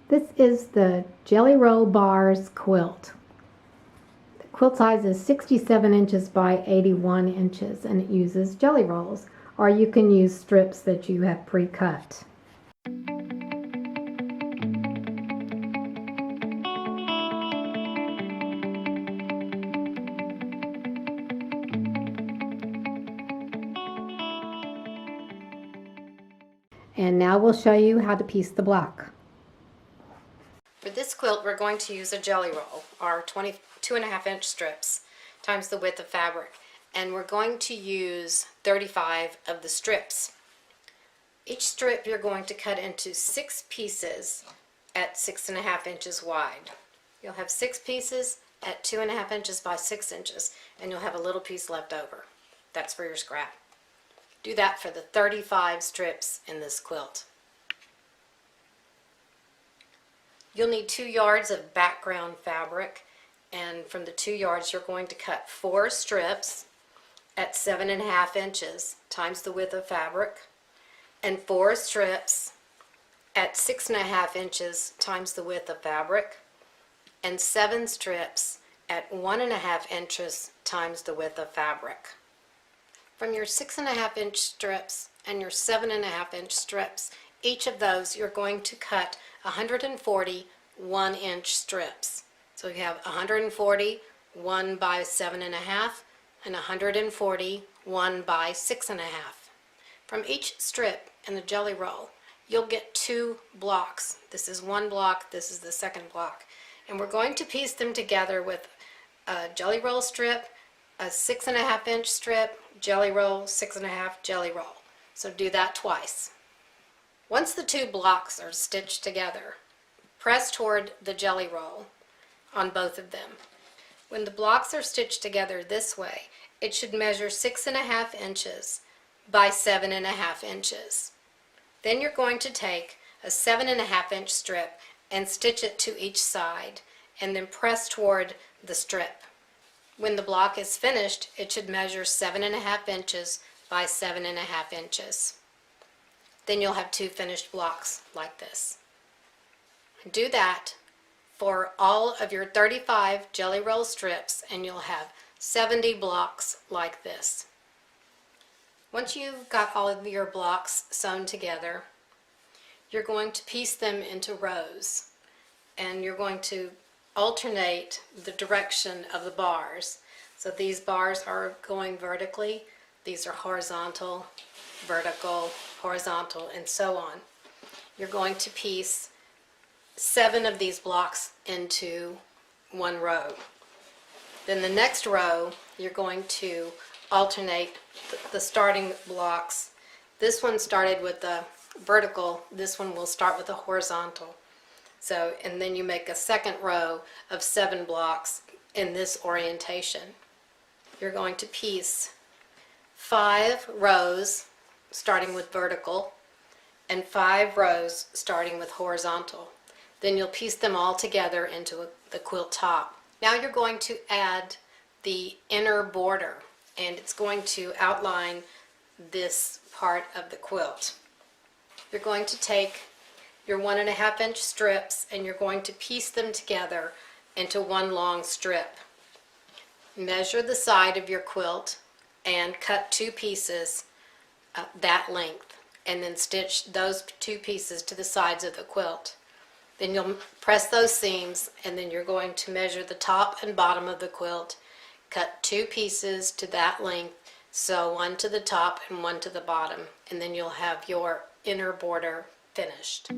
This is the Jelly Roll Bars quilt. The quilt size is 67 inches by 81 inches and it uses jelly rolls, or you can use strips that you have pre-cut. And now we'll show you how to piece the block. For this quilt, we're going to use a jelly roll, or 22.5-inch strips, times the width of fabric. And we're going to use 35 of the strips. Each strip you're going to cut into 6 pieces at 6.5 inches wide. You'll have 6 pieces at 2.5 inches by 6 inches, and you'll have a little piece left over. That's for your scrap. Do that for the 35 strips in this quilt. You'll need 2 yards of background fabric, and from the 2 yards you're going to cut 4 strips at 7.5 inches times the width of fabric, and 4 strips at 6.5 inches times the width of fabric, and 7 strips at 1.5 inches times the width of fabric. From your 6.5-inch strips and your 7.5-inch strips, each of those you're going to cut 140 1-inch strips. So you have 140 1 by 7.5 and 140 1 by 6.5. From each strip in the jelly roll, you'll get 2 blocks. This is one block, this is the second block. And we're going to piece them together with a jelly roll strip, a 6.5-inch strip, jelly roll, 6.5 jelly roll. So do that twice. Once the 2 blocks are stitched together, press toward the jelly roll on both of them. When the blocks are stitched together this way, it should measure 6.5 inches by 7.5 inches. Then you're going to take a 7.5-inch strip and stitch it to each side, and then press toward the strip. When the block is finished, it should measure 7.5 inches by 7.5 inches. Then you'll have 2 finished blocks like this. Do that for all of your 35 jelly roll strips, and you'll have 70 blocks like this. Once you've got all of your blocks sewn together, you're going to piece them into rows, and you're going to alternate the direction of the bars. So these bars are going vertically, these are horizontal, vertical, horizontal, and so on. You're going to piece 7 of these blocks into one row. Then the next row, you're going to alternate the starting blocks. This one started with the vertical, this one will start with the horizontal. So, and then you make a second row of 7 blocks in this orientation. You're going to piece 5 rows starting with vertical and 5 rows starting with horizontal. Then you'll piece them all together into the quilt top. Now you're going to add the inner border, and it's going to outline this part of the quilt. You're going to take your 1.5-inch strips and you're going to piece them together into one long strip. Measure the side of your quilt and cut 2 pieces that length, and then stitch those 2 pieces to the sides of the quilt. Then you'll press those seams, and then you're going to measure the top and bottom of the quilt, cut 2 pieces to that length, sew one to the top and one to the bottom, and then you'll have your inner border finished.